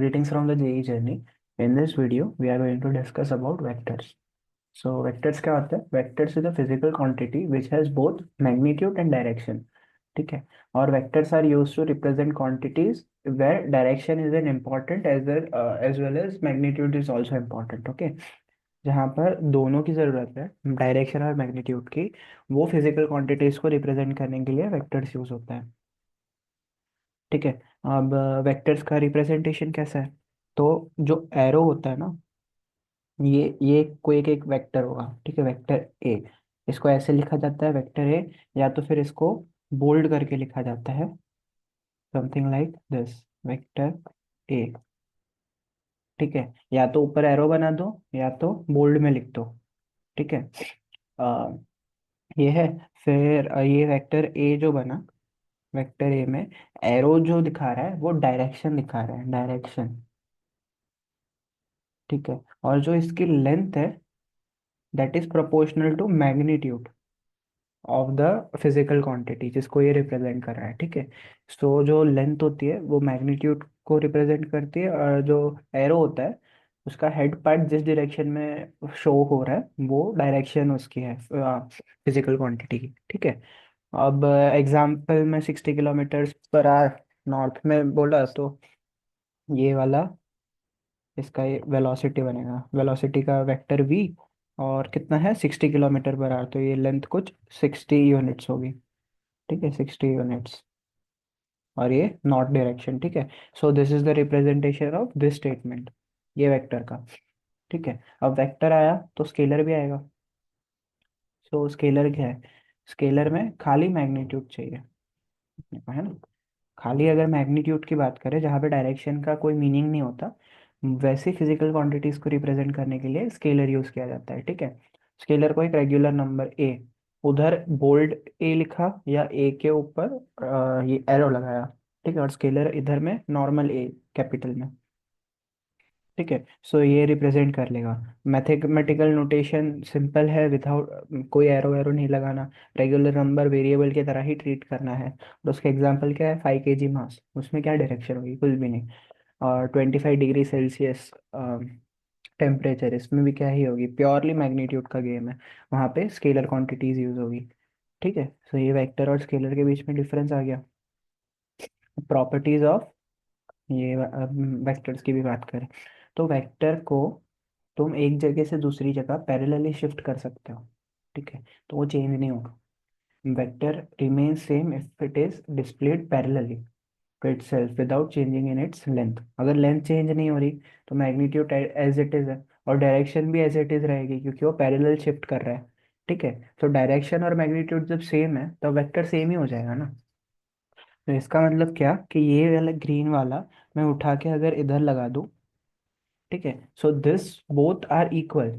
Greetings from the JEE journey. In this video, we are going to discuss about vectors. So, vectors क्या होता है? Vectors is a physical quantity which has both magnitude and direction. ठीक है. और vectors are used to represent quantities where direction is an important as well as magnitude is also important. Okay. जहाँ पर दोनों की ज़रूरत है, डायरेक्शन और मैग्नीट्यूड की, वो फिजिकल क्वांटिटीज को रिप्रेजेंट करने के लिए वेक्टर्स यूज होता है. ठीक है. अब वेक्टर्स का रिप्रेजेंटेशन कैसा है? तो जो एरो होता है ना, ये कोई एक वेक्टर होगा. ठीक है, वेक्टर ए. इसको ऐसे लिखा जाता है, वेक्टर ए. या तो फिर इसको बोल्ड करके लिखा जाता है, something like this, vector A. ठीक है. या तो ऊपर एरो बना दो या तो बोल्ड में लिख दो. ठीक है. अ, ये है. फिर ये वेक्टर ए जो बना, वेक्टर ए में एरो जो दिखा रहा है वो डायरेक्शन दिखा रहा है, डायरेक्शन. ठीक है. और जो इसकी लेंथ है, that is proportional to magnitude of the physical quantity जिसको ये रिप्रेजेंट कर रहा है. ठीक है. सो जो लेंथ होती है वो मैग्नीट्यूड को रिप्रेजेंट करती है, और जो एरो होता है उसका हेड पार्ट जिस डायरेक्शन में शो हो रहा है वो डायरेक्शन उसकी है, फिजिकल क्वांटिटी की. ठीक है. अब एग्जाम्पल में 60 किलोमीटर पर आवर नॉर्थ में बोला तो ये वाला, इसका ये वेलोसिटी बनेगा, वेलोसिटी का वेक्टर वी. और कितना है? 60 किलोमीटर पर आवर, तो ये लेंथ कुछ 60 यूनिट्स होगी. ठीक है, 60 यूनिट्स. और ये नॉर्थ डायरेक्शन. ठीक है. So this is the representation of this statement, ये वेक्टर का. ठीक है. अब वेक्टर आया तो स्केलर भी आएगा. सो स्केलर क्या है? स्केलर में खाली मैग्नीट्यूड चाहिए अपने को, है ना. खाली अगर मैग्नीट्यूड की बात करें जहाँ पे डायरेक्शन का कोई मीनिंग नहीं होता, वैसे फिजिकल क्वांटिटीज को रिप्रेजेंट करने के लिए स्केलर यूज किया जाता है. ठीक है. स्केलर को एक रेगुलर नंबर ए, उधर बोल्ड ए लिखा या ए के ऊपर ये एरो लगाया. ठीक है. और स्केलर इधर में नॉर्मल ए, कैपिटल में. ठीक है. सो ये रिप्रेजेंट कर लेगा. मैथमेटिकल नोटेशन सिंपल है, विदाउट कोई एरो एरो नहीं लगाना. रेगुलर नंबर वेरिएबल की तरह ही ट्रीट करना है. और उसका एग्जांपल क्या है? 5 kg मास. उसमें क्या डायरेक्शन होगी? कुछ भी नहीं. और 25 डिग्री सेल्सियस टेम्परेचर, इसमें भी क्या ही होगी? प्योरली मैग्नीट्यूड का गेम है. वहाँ पे स्केलर क्वांटिटीज यूज होगी. ठीक है. सो ये वेक्टर और स्केलर के बीच में डिफरेंस आ गया. प्रॉपर्टीज ऑफ ये वेक्टर्स की भी बात करें तो वेक्टर को तुम एक जगह से दूसरी जगह पैरेलली शिफ्ट कर सकते हो. ठीक है. तो वो चेंज नहीं होगा. Vector remain same if it is displaced parallelly to itself without changing in its length. अगर लेंथ चेंज नहीं हो रही तो मैग्नीट्यूड एज इट इज है, और डायरेक्शन भी एज इट इज रहेगी क्योंकि वो पैरेलल शिफ्ट कर रहा है. ठीक है. तो डायरेक्शन और मैग्नीट्यूड जब सेम है तो वेक्टर सेम ही हो जाएगा ना. तो इसका मतलब क्या कि ये वाला ग्रीन वाला मैं उठा के अगर इधर लगा दूं. ठीक है. So this both are equal.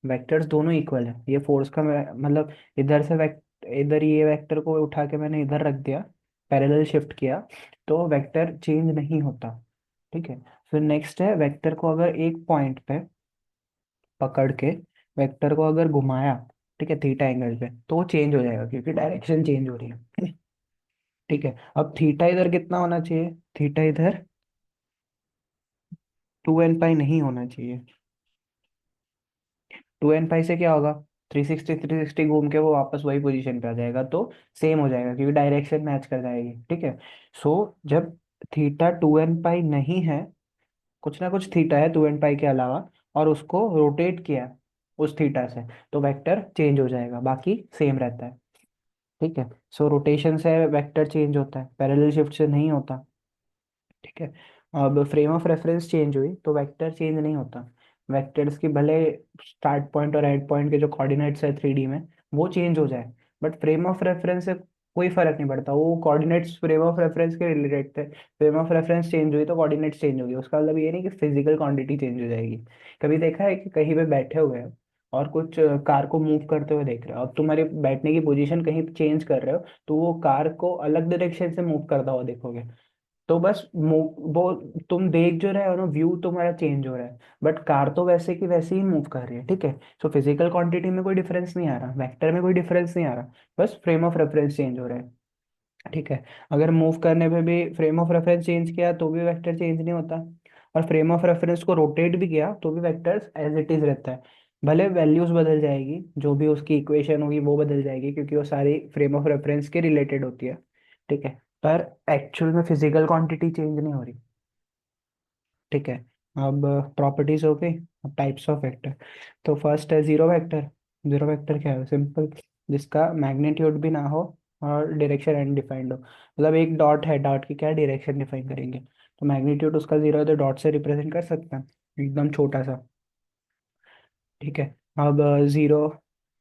Vectors दोनों इक्वल है. ये फोर्स का मतलब इधर से इधर ये वेक्टर को उठा के मैंने इधर रख दिया, पैरेलल शिफ्ट किया, तो वेक्टर चेंज नहीं होता. ठीक है. फिर नेक्स्ट है, वेक्टर को अगर एक पॉइंट पे पकड़ के वेक्टर को अगर घुमाया, ठीक है, थीटा एंगल पे, तो वो चेंज हो जाएगा क्योंकि डायरेक्शन चेंज हो रही है. ठीक है. अब थीटा इधर कितना होना चाहिए? थीटा इधर 2n पाई नहीं होना चाहिए. 2n पाई से क्या होगा? 360 घूम के वो वापस वही पोजीशन पे आ जाएगा, तो सेम हो जाएगा क्योंकि डायरेक्शन मैच कर जाएगी. ठीक है. सो जब थीटा 2n पाई नहीं है, कुछ ना कुछ थीटा है 2n पाई के अलावा, और उसको रोटेट किया उस थीटा से, तो वेक्टर चेंज हो जाएगा, बाकी सेम रहता है. ठीक है. सो रोटेशन से वेक्टर चेंज होता है, पैरेलल शिफ्ट से नहीं होता. ठीक है. अब फ्रेम ऑफ रेफरेंस चेंज हुई तो वेक्टर चेंज नहीं होता. वेक्टर्स की भले स्टार्ट पॉइंट और एंड पॉइंट के जो कोऑर्डिनेट्स है 3D में वो चेंज हो जाए, बट फ्रेम ऑफ रेफरेंस से कोई फर्क नहीं पड़ता. वो कोऑर्डिनेट्स फ्रेम ऑफ रेफरेंस के रिलेटेड थे. फ्रेम ऑफ रेफरेंस चेंज हुई तो कोऑर्डिनेट्स चेंज होगी. उसका मतलब ये नहीं कि फिजिकल क्वांटिटी चेंज हो जाएगी. कभी देखा है कि कहीं पे बैठे हुए हो और कुछ कार को मूव करते हुए देख रहे हो, अब तुम्हारे बैठने की पोजीशन कहीं चेंज कर रहे हो तो वो कार को अलग डायरेक्शन से मूव करता हुआ देखोगे. तो बस वो तुम देख जो रहे हो ना, व्यू तुम्हारा चेंज हो रहा है, बट कार तो वैसे की वैसे ही मूव कर रही है. ठीक है. सो फिजिकल क्वांटिटी में कोई डिफरेंस नहीं आ रहा, वेक्टर में कोई डिफरेंस नहीं आ रहा, बस फ्रेम ऑफ रेफरेंस चेंज हो रहा है. ठीक है। अगर मूव करने पे भी फ्रेम ऑफ रेफरेंस चेंज किया तो भी वेक्टर चेंज नहीं होता, और फ्रेम ऑफ रेफरेंस को रोटेट भी किया तो भी वेक्टर एज इट इज रहता है। भले वैल्यूज बदल जाएगी, जो भी उसकी इक्वेशन होगी वो बदल जाएगी, क्योंकि वो सारी फ्रेम ऑफ रेफरेंस के रिलेटेड होती है। ठीक है। पर एक्चुअल में फिजिकल क्वांटिटी चेंज नहीं हो रही। ठीक है। अब प्रॉपर्टीज हो गई। अब टाइप्स ऑफ वेक्टर। तो फर्स्ट है जीरो वेक्टर। जीरो वेक्टर क्या है? सिंपल, जिसका मैग्नीट्यूड भी ना हो और डायरेक्शन अनडिफाइंड हो। मतलब एक डॉट है, डॉट की क्या डायरेक्शन डिफाइन करेंगे, तो मैग्नीट्यूड उसका जीरो है तो डॉट से रिप्रेजेंट कर सकते हैं, एकदम छोटा सा। ठीक है। अब जीरो,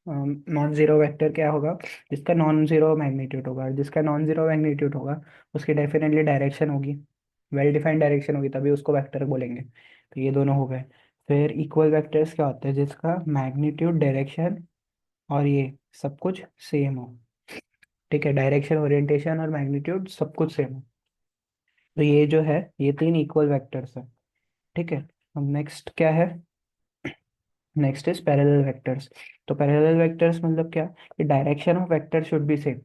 नॉन जीरो वेक्टर क्या होगा? जिसका नॉन जीरो मैग्नीट्यूड होगा, जिसका नॉन जीरो मैग्नीट्यूड होगा उसकी डेफिनेटली डायरेक्शन होगी, वेल डिफाइंड डायरेक्शन होगी, तभी उसको वेक्टर बोलेंगे। तो ये दोनों हो गए। फिर इक्वल वेक्टर्स क्या होते हैं? जिसका मैग्नीट्यूड, डायरेक्शन और ये सब कुछ सेम हो। ठीक है, डायरेक्शन, ओरिएंटेशन और मैग्नीट्यूड सब कुछ सेम हो। तो ये जो है, ये तीन इक्वल वेक्टर्स है। ठीक है। अब नेक्स्ट क्या है? Next is parallel vectors. तो पैरेलल वेक्टर्स मतलब क्या? कि direction of vector should be same.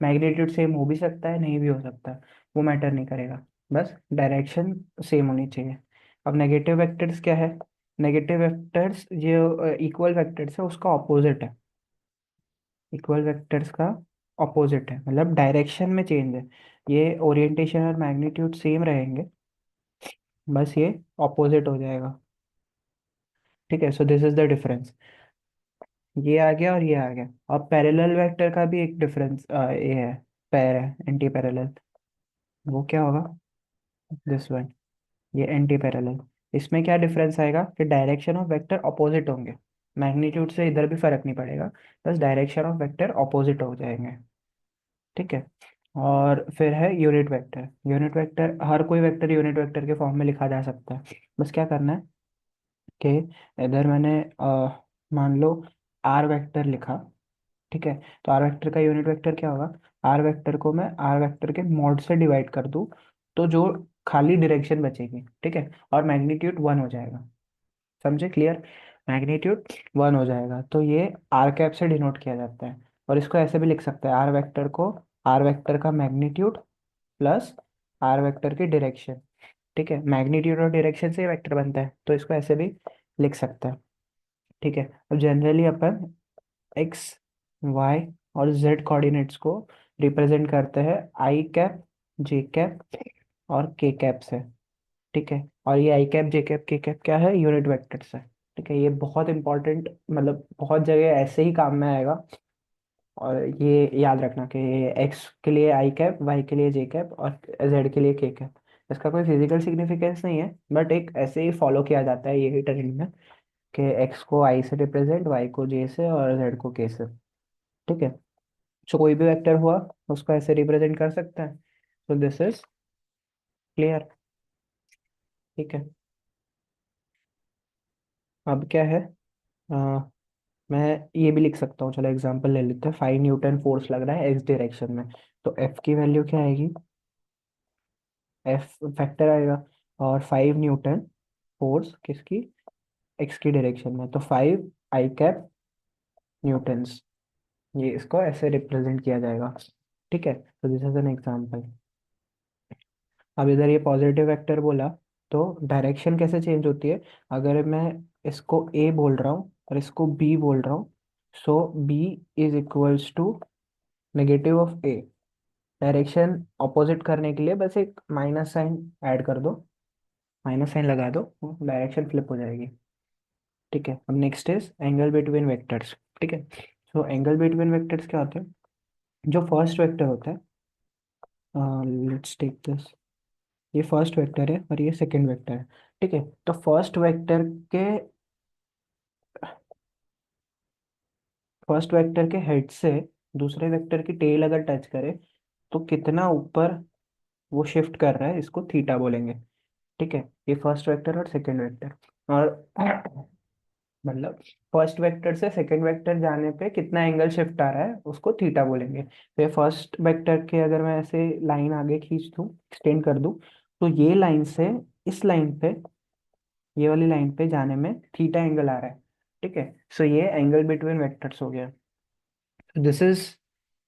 Magnitude same हो भी सकता है, नहीं भी हो सकता, वो मैटर नहीं करेगा, बस डायरेक्शन सेम होनी चाहिए। अब नेगेटिव वेक्टर्स क्या है? नेगेटिव वेक्टर्स जो इक्वल वेक्टर्स है उसका ऑपोजिट है। इक्वल वेक्टर्स का ऑपोजिट है, मतलब डायरेक्शन में चेंज है। ये ओरिएंटेशन और मैग्नीट्यूड सेम रहेंगे, बस ये ऑपोजिट हो जाएगा। ठीक है। So this is the difference. ये आ गया और ये आ गया। अब पैरेलल वेक्टर का भी एक डिफरेंस ये है, पैर है एंटी पैरेलल। वो क्या होगा? This one. ये एंटी पैरेलल। इसमें क्या डिफरेंस आएगा कि डायरेक्शन ऑफ वेक्टर अपोजिट होंगे। मैग्नीट्यूड से इधर भी फर्क नहीं पड़ेगा, बस डायरेक्शन ऑफ वेक्टर अपोजिट हो जाएंगे। ठीक है। और फिर है यूनिट वेक्टर। यूनिट वेक्टर, हर कोई वेक्टर यूनिट वेक्टर के फॉर्म में लिखा जा सकता है। बस क्या करना है कि इधर मैंने मान लो आर वेक्टर लिखा। ठीक है। तो आर वेक्टर का यूनिट वेक्टर क्या होगा? आर वेक्टर को मैं आर वेक्टर के मॉड से डिवाइड कर दूं तो जो खाली डायरेक्शन बचेगी, ठीक है, और मैग्नीट्यूड वन हो जाएगा। समझे? क्लियर? मैग्नीट्यूड वन हो जाएगा तो ये आर कैप से डिनोट किया जाता है। और इसको ऐसे भी लिख सकते हैं, आर वेक्टर को आर वेक्टर का मैग्नीट्यूड प्लस आर वेक्टर की डायरेक्शन। ठीक है, मैग्नीट्यूड और डायरेक्शन से वेक्टर बनता है, तो इसको ऐसे भी लिख सकते हैं। ठीक है। अब जनरली अपन एक्स, वाई और जेड कोऑर्डिनेट्स को रिप्रेजेंट करते हैं आई कैप, जे कैप और के कैप से। ठीक है। और ये आई कैप, जे कैप, के कैप क्या है? यूनिट वेक्टर्स है। ठीक है। ये बहुत इंपॉर्टेंट, मतलब बहुत जगह ऐसे ही काम में आएगा। और ये याद रखना कि एक्स के लिए आई कैप, वाई के लिए जे कैप और जेड के लिए के कैप। इसका कोई फिजिकल सिग्निफिकेंस नहीं है, बट एक ऐसे ही फॉलो किया जाता है ये ट्रेंड में, कि एक्स को आई से रिप्रेजेंट, वाई को जे से और जेड को के से। ठीक है। सो कोई भी वेक्टर हुआ उसको ऐसे रिप्रेजेंट कर सकते हैं। So this is clear. ठीक है। अब क्या है? अ, मैं ये भी लिख सकता हूँ, चलो एग्जांपल ले लेते हैं। 5 न्यूटन फोर्स लग रहा है एक्स डायरेक्शन में, तो एफ की वैल्यू क्या आएगी? एफ फैक्टर आएगा। और 5 न्यूटन फोर्स किसकी? एक्स की डायरेक्शन में, तो 5 आई कैप न्यूटन्स। ये इसको ऐसे रिप्रेजेंट किया जाएगा। ठीक है। तो दिस इज एन एग्जांपल। अब इधर ये पॉजिटिव वेक्टर बोला, तो डायरेक्शन कैसे चेंज होती है? अगर मैं इसको ए बोल रहा हूँ और इसको बी बोल रहा हूँ, so B is equals to negative of A. Direction opposite करने के लिए बस एक माइनस साइन ऐड कर दो, माइनस साइन लगा दो, डायरेक्शन फ्लिप हो जाएगी। ठीक है। अब next is angle between vectors. ठीक है। सो एंगल बिटवीन वेक्टर्स क्या होते हैं? जो फर्स्ट वेक्टर होता है, लेट्स टेक दिस, ये फर्स्ट वेक्टर है और ये सेकंड वेक्टर है। ठीक है। तो के फर्स्ट वेक्टर के हेड से दूसरे वेक्टर की टेल अगर टच करे तो कितना ऊपर वो शिफ्ट कर रहा है, इसको थीटा बोलेंगे। ठीक है। ये फर्स्ट वेक्टर और सेकंड वेक्टर। और मतलब फर्स्ट वेक्टर से सेकंड वेक्टर जाने पे कितना एंगल शिफ्ट आ रहा है उसको थीटा बोलेंगे। तो ये फर्स्ट वेक्टर के अगर मैं ऐसे लाइन आगे खींच दूँ, एक्सटेंड कर दूँ, तो ये लाइन से इस लाइन पे, ये वाली लाइन पे जाने में थीटा एंगल आ रहा है। ठीक है। सो ये एंगल बिटवीन वेक्टर्स हो गया। This is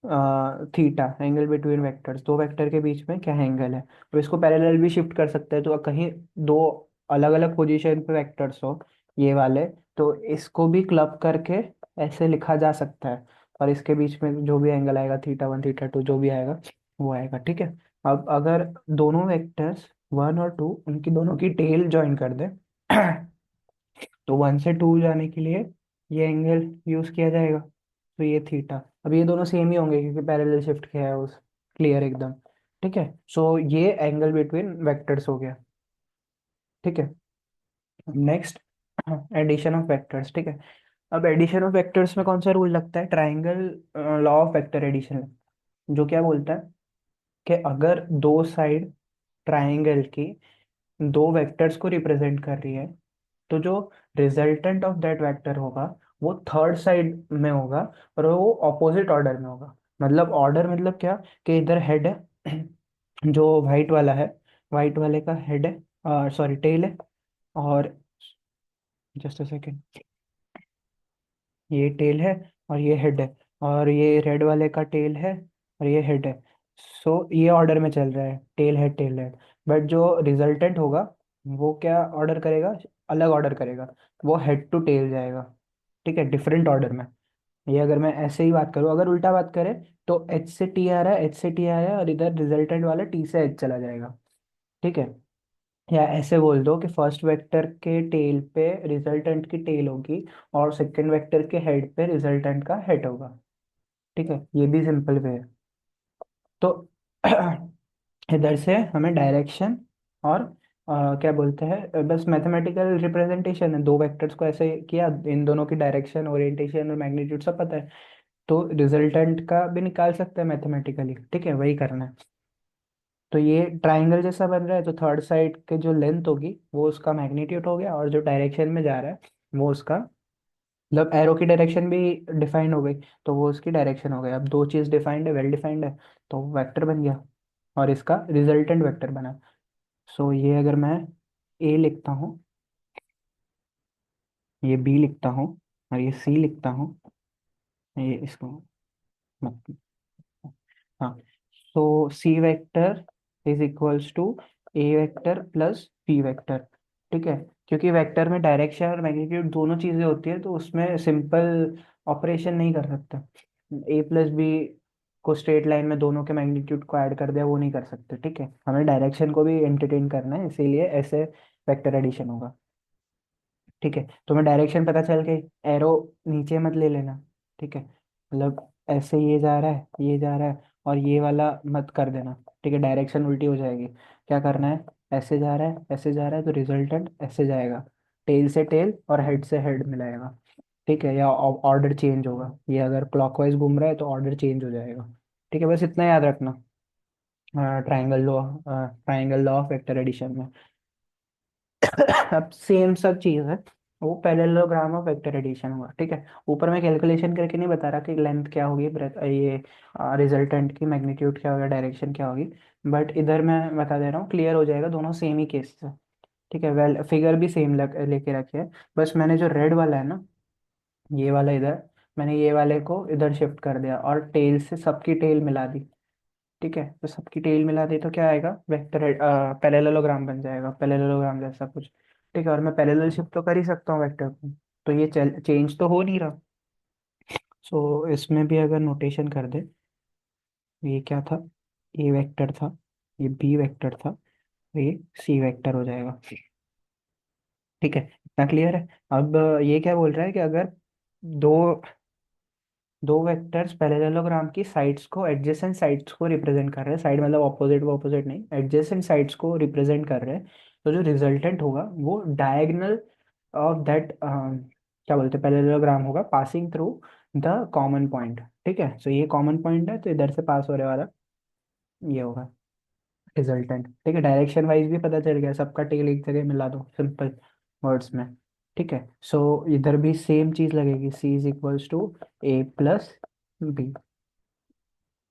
theta, angle between vectors, दो वेक्टर के बीच में क्या एंगल है। तो इसको पैरेलल भी शिफ्ट कर सकते हैं, तो कहीं दो अलग अलग पोजीशन पे वेक्टर्स हो ये वाले, तो इसको भी क्लब करके ऐसे लिखा जा सकता है। और इसके बीच में जो भी एंगल आएगा, थीटा 1 थीटा 2 जो भी आएगा वो आएगा, ठीक है। अब अगर दोनों वेक्टर्स 1 और 2 उनकी दोनों की टेल ज्वाइन कर दे तो 1 से 2 जाने के लिए ये एंगल यूज किया जाएगा, तो ये थीटा। अब ये दोनों सेम ही होंगे क्योंकि पैरेलल शिफ्ट किया है उस, क्लियर एकदम, ठीक है। सो ये एंगल बिटवीन वेक्टर्स हो गया, ठीक है। नेक्स्ट, एडिशन ऑफ वेक्टर्स, ठीक है। अब एडिशन ऑफ वेक्टर्स में कौन सा रूल लगता है, triangle law of vector addition, जो क्या बोलता है कि अगर दो साइड ट्राइंगल की दो वेक्टर्स को रिप्रेजेंट कर रही है, तो जो रिजल्टेंट ऑफ दैट वेक्टर होगा वो थर्ड साइड में होगा, और वो ऑपोजिट ऑर्डर में होगा। मतलब ऑर्डर मतलब क्या, कि इधर हेड है जो वाइट वाला है, वाइट वाले का हेड है, सॉरी टेल है, और जस्ट अ सेकेंड, ये टेल है और ये हेड है, और ये रेड वाले का टेल है और ये हेड है। सो ये ऑर्डर में चल रहा है, tail head tail head. But जो रिजल्टेंट होगा वो क्या ऑर्डर करेगा, अलग ऑर्डर करेगा, वो हेड टू टेल जाएगा, ठीक है, डिफरेंट ऑर्डर में। ये अगर मैं ऐसे ही बात करूँ, अगर उल्टा बात करें तो एच से टी आ रहा है, एच से टी आया है, और इधर रिजल्टेंट वाला टी से एच चला जाएगा, ठीक है। या ऐसे बोल दो कि फर्स्ट वेक्टर के टेल पे रिजल्टेंट की टेल होगी, और सेकंड वेक्टर के हेड पे रिजल्टेंट का हेड होगा, ठीक है। ये भी सिंपल वे है। तो इधर से हमें डायरेक्शन और क्या बोलते हैं, बस मैथमेटिकल रिप्रेजेंटेशन है, दो वेक्टर्स को ऐसे किया, इन दोनों की डायरेक्शन ओरिएंटेशन और मैग्नीट्यूड सब पता है, तो रिजल्टेंट का भी निकाल सकते हैं मैथमेटिकली, ठीक है, वही करना है। तो ये ट्राइंगल जैसा बन रहा है, तो थर्ड साइड के जो लेंथ होगी वो उसका मैग्नीट्यूड हो गया, और जो डायरेक्शन में जा रहा है वो उसका, मतलब एरो की डायरेक्शन भी डिफाइंड हो गई, तो वो उसकी डायरेक्शन हो गई। अब दो चीज़ डिफाइंड है, वेल डिफाइंड है, तो वेक्टर बन गया, और इसका रिजल्टेंट वेक्टर बना। सो ये अगर मैं ए लिखता हूँ, ये बी लिखता हूँ, और ये सी लिखता हूँ, ये इसको मत, हाँ। So C vector is equals to A vector plus B vector, ठीक है। क्योंकि वेक्टर में डायरेक्शन और मैग्नीट्यूड दोनों चीजें होती है, तो उसमें सिंपल ऑपरेशन नहीं कर सकते। ए प्लस बी को स्ट्रेट लाइन में दोनों के मैग्नीट्यूड को ऐड कर दिया, वो नहीं कर सकते, ठीक है। हमें डायरेक्शन को भी एंटरटेन करना है, इसीलिए ऐसे वेक्टर एडिशन होगा, ठीक है। तुम्हें डायरेक्शन पता चल गई, एरो नीचे मत ले लेना, ठीक है। मतलब ऐसे ये जा रहा है, ये जा रहा है, और ये वाला मत कर देना, ठीक है, डायरेक्शन उल्टी हो जाएगी। क्या करना है, ऐसे जा रहा है, ऐसे जा रहा है, तो रिजल्टेंट ऐसे जाएगा, टेल से टेल और हेड से हेड मिलाएगा, ठीक है। या ऑर्डर चेंज होगा, ये अगर क्लॉकवाइज घूम रहा है तो ऑर्डर चेंज हो जाएगा, ठीक है। बस इतना याद रखना triangle law of vector addition में। अब सेम सब चीज़ है, वो पैरेललोग्राम ऑफ वेक्टर एडिशन हुआ, ठीक है। ऊपर मैं कैलकुलेशन करके नहीं बता रहा कि लेंथ क्या होगी, breadth, ये रिजल्टेंट की मैग्नीट्यूड क्या होगा, डायरेक्शन क्या होगी, बट इधर मैं बता दे रहा हूँ, क्लियर हो जाएगा, दोनों सेम ही केस है, ठीक है। वेल फिगर भी सेम लेके रखे है, बस मैंने जो रेड वाला है ना, ये वाला इधर, मैंने ये वाले को इधर शिफ्ट कर दिया, और टेल से सबकी टेल मिला दी, ठीक है। तो सबकी टेल मिला दी तो क्या आएगा, वेक्टर पैरेललोग्राम बन जाएगा, पैरेललोग्राम जैसा कुछ, ठीक है। और मैं पैरेलल शिफ्ट तो कर ही सकता हूँ वेक्टर को, तो ये चेंज तो हो नहीं रहा। सो इसमें भी अगर नोटेशन कर दे, ये क्या था, ए वेक्टर था, ये बी वेक्टर था, ये सी वेक्टर हो जाएगा, ठीक है। इतना क्लियर है। अब ये क्या बोल रहा है कि अगर दो दो वेक्टर्स पैरेललोग्राम की साइड्स को, एडजेसेंट साइड्स को रिप्रेजेंट कर रहे हैं, साइड मतलब ऑपोजिट, वो ऑपोजिट नहीं, एडजेसेंट साइड्स को रिप्रेजेंट कर रहे हैं, तो जो रिजल्टेंट होगा वो डायगोनल ऑफ दैट क्या बोलते हैं पैरेललोग्राम होगा, passing through the common point, ठीक है। सो ये कॉमन पॉइंट है, तो इधर से पास होने वाला ये होगा रिजल्टेंट, ठीक है। डायरेक्शन वाइज भी पता चल गया, सबका टेल एक जगह मिला दो सिंपल वर्ड्स में, ठीक है। सो इधर भी सेम चीज लगेगी, C is equals to A plus B.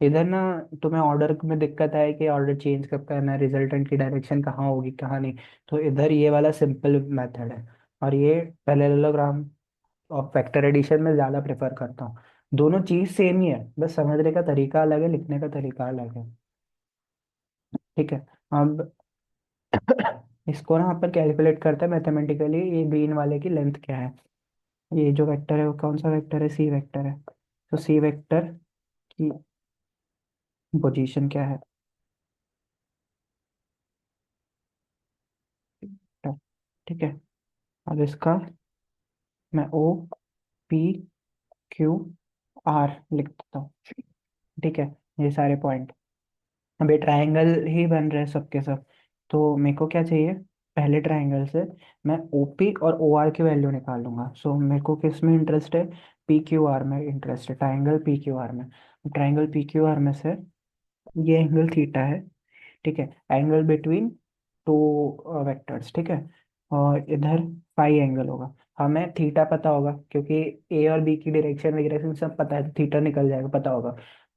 इधर ना तुम्हें ऑर्डर में दिक्कत है कि ऑर्डर चेंज कब करना है, रिजल्टेंट की डायरेक्शन कहाँ होगी कहाँ नहीं, तो इधर ये वाला सिंपल मेथड है, और ये पैरेललोग्राम ऑफ वेक्टर एडिशन में ज़्यादा प्रेफर करता हूँ। दोनों चीज सेम ही है, बस समझने का तरीका अलग है, लिखने का तरीका अलग है। ठीक है। अब इसको ना अपन कैलकुलेट करते हैं मैथमेटिकली, ये ग्रीन वाले की लेंथ क्या है। ये जो वेक्टर है वो कौन सा वेक्टर है, सी वेक्टर है। तो सी वेक्टर की पोजीशन क्या है। ठीक है। अब इसका मैं ओ पी क्यू आर लिख देता हूँ। ठीक है। ये सारे पॉइंट, अब ये ट्रायंगल ही बन रहे हैं सबके सब। तो मेरे को क्या चाहिए, पहले ट्रायंगल से मैं ओपी और ओ आर की वैल्यू निकाल लूंगा। सो मेरे को किस में इंटरेस्ट है, पी क्यू आर में इंटरेस्ट है, ट्रायंगल पी क्यू आर में। ट्रायंगल पी क्यू आर में से ये एंगल थीटा है। ठीक है। Angle between two vectors. ठीक है। और इधर फाई एंगल होगा। हमें थीटा पता होगा क्योंकि ए और बी की डायरेक्शन वगैरह सब पता है, तो थीटा निकल जाएगा, पता होगा।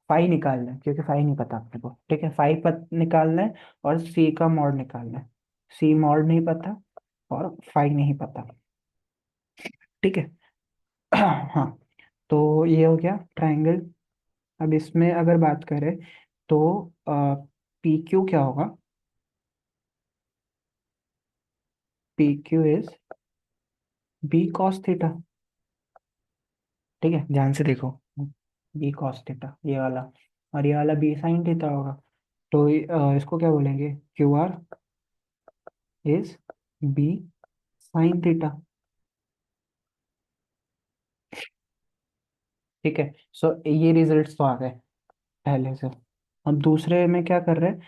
फाई निकालना है क्योंकि फाई नहीं पता अपने को। ठीक है, फाई निकालना है और सी का मॉड निकालना है। सी मॉड नहीं पता और फाई नहीं पता। ठीक है। हाँ। तो ये हो गया ट्रायंगल। अब इसमें अगर बात करें तो पी क्यू क्या होगा, P Q is B cos theta. ठीक है, ध्यान से देखो। बी कॉस थीटा ये वाला, और ये वाला बी साइन थीटा होगा। तो इसको क्या बोलेंगे, Q R is B sine theta. ठीक है। सो ये रिजल्ट्स तो आ गए पहले से। अब दूसरे में क्या कर रहे हैं,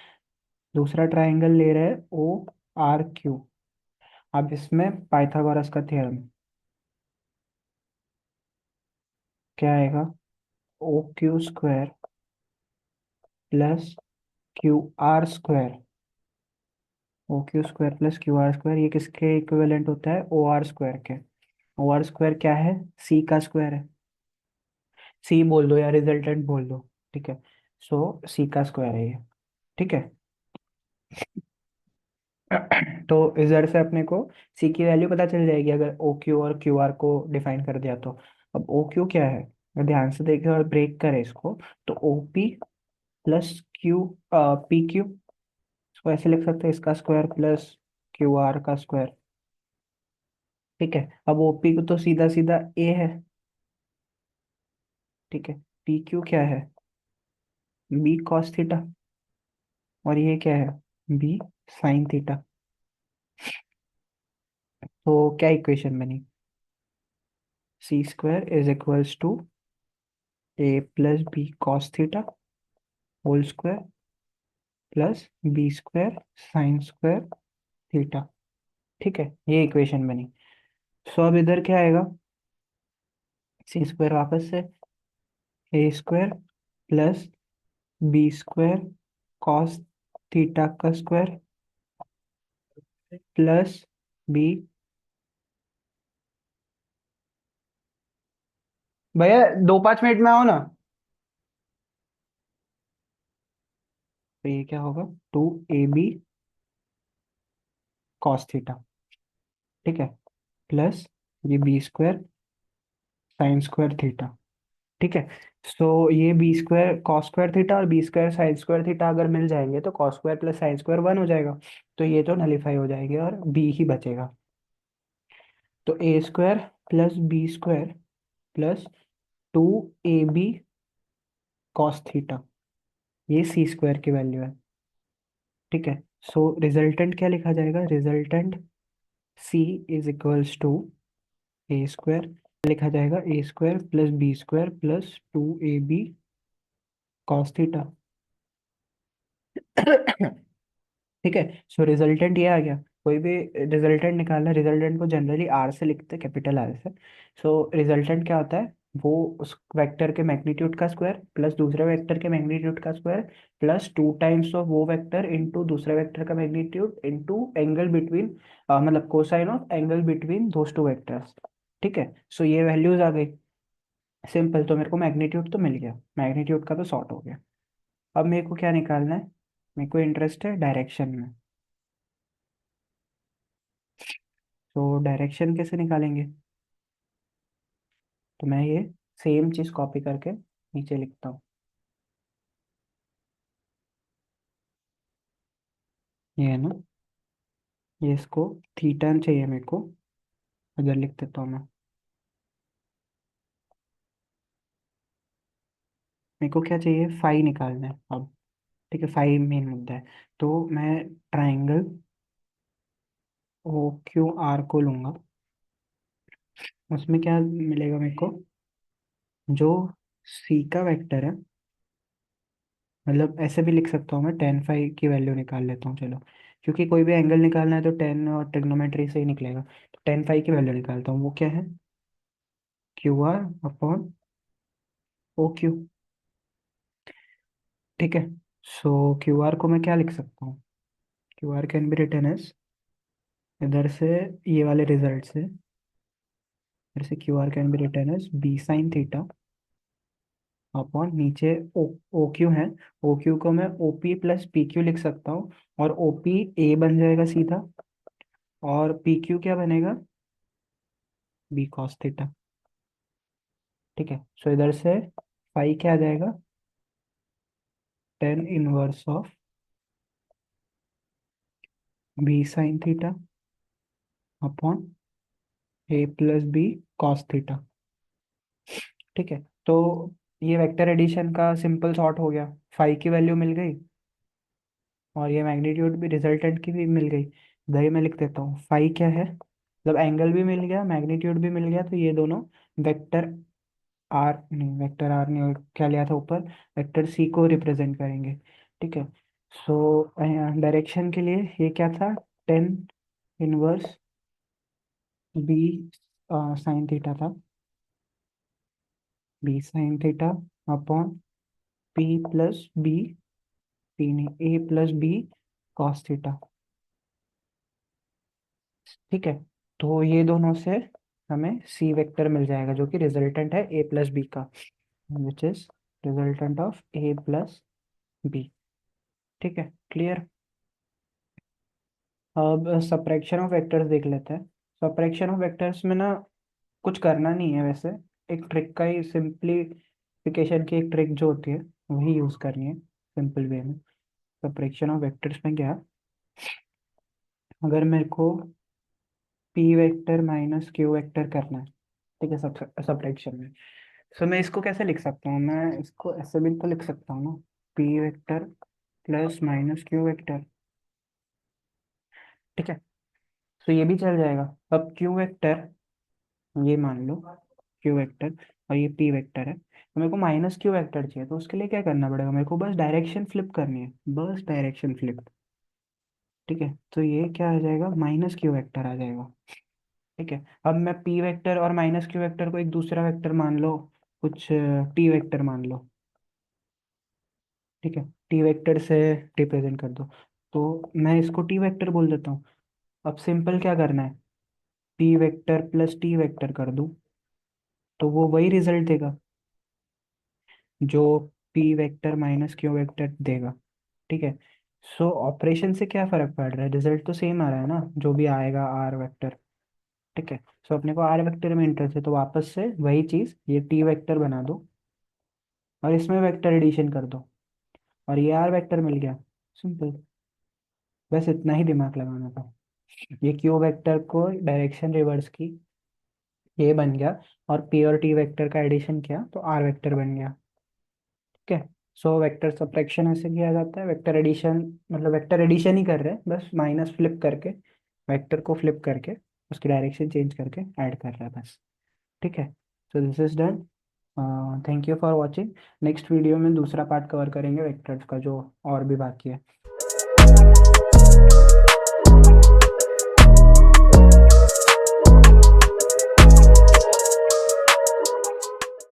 दूसरा ट्रायंगल ले रहे हैं ओ आर क्यू। अब इसमें पाइथागोरस का थ्योरम क्या आएगा, O Q square plus Q R square. O Q square plus Q R square ये किसके इक्विवेलेंट होता है, ओ आर स्क्वायर के। ओ आर स्क्वायर क्या है, सी का स्क्वायर है। सी बोल दो या रिजल्टेंट बोल दो। ठीक है। सो सी का स्क्वायर है ये। ठीक है। तो इधर से अपने को सी की वैल्यू पता चल जाएगी अगर ओ क्यू और क्यू आर को डिफाइन कर दिया तो। अब ओ क्यू क्या है, अगर ध्यान से देखें और ब्रेक करें इसको, तो O P plus Q P Q, इसको ऐसे लिख सकते हैं, इसका स्क्वायर प्लस क्यू आर का स्क्वायर। ठीक है। अब ओ पी को तो सीधा सीधा ए है। ठीक है। पी क्यू क्या है, बी कॉस थीटा, और ये क्या है, बी साइन थीटा। तो क्या इक्वेशन बनी, C square is equals to A plus B cos theta whole square plus B square sine square theta. ठीक है, ये इक्वेशन बनी। सो अब इधर क्या आएगा, सी स्क्वायर वापस से A square plus B square cos theta का स्क्वायर प्लस बी। भैया 2-5 मिनट में आओ ना। तो ये क्या होगा, 2ab कॉस थीटा। ठीक है। प्लस ये B square sine square theta. ठीक है। सो ये B square cos square theta और B square sine square theta अगर मिल जाएंगे तो cos square plus sine square 1 हो जाएगा। तो ये तो नलीफाई हो जाएगी और बी ही बचेगा। तो A square plus B square plus 2ab cos theta, ये सी स्क्वायर की वैल्यू है। ठीक है। सो रिजल्टेंट क्या लिखा जाएगा, resultant C is equals to A square, लिखा जाएगा A square plus B square plus 2ab cos theta. ठीक है। सो रिजल्टेंट ये आ गया। कोई भी रिजल्टेंट निकालना, रिजल्टेंट को जनरली आर से लिखते हैं, कैपिटल आर से। सो रिजल्टेंट क्या होता है, वो उस वेक्टर के मैग्नीट्यूड का स्क्वायर प्लस दूसरे वेक्टर के मैग्नीट्यूड का स्क्वायर प्लस 2 टाइम्स ऑफ वो वेक्टर इनटू दूसरे वेक्टर का मैग्नीट्यूड इनटू एंगल बिटवीन, मतलब cosine of angle between those two vectors. ठीक है। सो ये वैल्यूज आ गई, सिंपल। तो मेरे को मैग्नीट्यूड तो मिल गया, मैग्नीट्यूड का तो सॉर्ट हो गया। अब मेरे को क्या निकालना है, मेरे को इंटरेस्ट है डायरेक्शन में। तो डायरेक्शन कैसे निकालेंगे, तो मैं ये सेम चीज़ कॉपी करके नीचे लिखता हूँ। ये है ना, ये इसको थीटा चाहिए मेरे को, इधर लिख देता हूँ मैं। मेरे को क्या चाहिए, फाई निकालना है अब। ठीक है, फाई मेन मुद्दा है। तो मैं ट्राइंगल ओ क्यू आर को लूँगा। उसमें क्या मिलेगा मेरे को, जो सी का वेक्टर है, मतलब ऐसे भी लिख सकता हूँ मैं, टेन फाई की वैल्यू निकाल लेता हूँ चलो, क्योंकि कोई भी एंगल निकालना है तो टेन और ट्रिग्नोमेट्री से ही निकलेगा। तो टेन फाई की वैल्यू निकालता हूँ, वो क्या है, Q R upon O Q. ठीक है, सो क्यू आर को मैं क्या लिख सकता हूँ, Q R can be written as, इधर से ये वाले रिजल्ट से, इधर से Q R can be written as B sine theta upon नीचे ओ, ओ क्यू है, ओ क्यू को मैं O P plus P Q लिख सकता हूँ, और ओ पी ए बन जाएगा सीधा, और पी क्यू क्या बनेगा, बी कॉस थीटा। ठीक है, सो इधर से फाई क्या आ जाएगा, tan inverse of B sine theta upon A plus B cos theta. ठीक है, तो ये वेक्टर एडिशन का सिंपल सॉर्ट हो गया, फाई की वैल्यू मिल गई, और ये मैग्नीट्यूड भी रिजल्टेंट की भी मिल गई। इधर ही मैं लिख देता हूँ, फाई क्या है, जब एंगल भी मिल गया मैग्नीट्यूड भी मिल गया, तो ये दोनों वेक्टर आर नहीं, वेक्टर आर नहीं, और क्या लिया था ऊपर, वेक्टर सी को रिप्रेजेंट करेंगे। ठीक है, सो डायरेक्शन के लिए ये क्या था, tan inverse B sine theta था, B sine theta upon P plus B, P नहीं, A plus B cos theta. ठीक है, तो ये दोनों से हमें सी वेक्टर मिल जाएगा, जो कि रिजल्टेंट है ए प्लस बी का, which is resultant of A plus B. ठीक है, क्लियर। अब सब्ट्रैक्शन ऑफ वेक्टर्स देख लेते हैं। सब्ट्रैक्शन ऑफ वेक्टर्स में ना कुछ करना नहीं है वैसे, एक ट्रिक का ही, सिंप्लीफिकेशन की एक ट्रिक जो होती है वही यूज़ करनी है सिंपल वे में। सब्ट्रैक्शन ऑफ वेक्टर्स में क्या, अगर मेरे को P vector minus Q vector करना है, ठीक है, सब्ट्रैक्शन में, सो मैं इसको कैसे लिख सकता हूँ, मैं इसको ऐसे भी तो लिख सकता हूँ ना, P vector plus minus Q vector. ठीक है, तो ये भी चल जाएगा। अब क्यू वेक्टर, ये मान लो क्यू वेक्टर, और ये पी वेक्टर है, तो मेरे को माइनस क्यू वेक्टर चाहिए, तो उसके लिए क्या करना पड़ेगा, मेरे को बस डायरेक्शन फ्लिप करनी है, बस डायरेक्शन फ्लिप। ठीक है, तो ये क्या आ जाएगा, माइनस क्यू वेक्टर आ जाएगा। ठीक है, अब मैं पी वेक्टर और माइनस क्यू वेक्टर को एक दूसरा वेक्टर मान लो, कुछ टी वेक्टर मान लो। ठीक है, टी वेक्टर से रिप्रेजेंट कर दो, तो मैं इसको टी वेक्टर बोल देता हूँ। अब सिंपल क्या करना है, P vector plus T vector कर दूँ, तो वो वही रिजल्ट देगा जो P vector minus Q vector देगा। ठीक है, सो ऑपरेशन से क्या फर्क पड़ रहा है, रिजल्ट तो सेम आ रहा है ना, जो भी आएगा आर वेक्टर। ठीक है, सो अपने को आर वेक्टर में इंटरेस्ट है, तो वापस से वही चीज़, ये टी वेक्टर बना दो और इसमें वेक्टर एडिशन कर दो, और ये आर वेक्टर मिल गया। सिंपल, बस इतना ही दिमाग लगाना था। ये क्यू वेक्टर को डायरेक्शन रिवर्स की, ये बन गया, और पी और टी वेक्टर का एडिशन किया तो आर वेक्टर बन गया। ठीक है, सो वेक्टर सब्ट्रैक्शन ऐसे किया जाता है, वेक्टर एडिशन मतलब वेक्टर एडिशन ही कर रहे हैं, बस माइनस फ्लिप करके, वेक्टर को फ्लिप करके उसकी डायरेक्शन चेंज करके ऐड कर रहा है बस। ठीक है, so this is done. Thank you for watching. Next video में दूसरा पार्ट कवर करेंगे वेक्टर्स का, जो और भी बाकी है।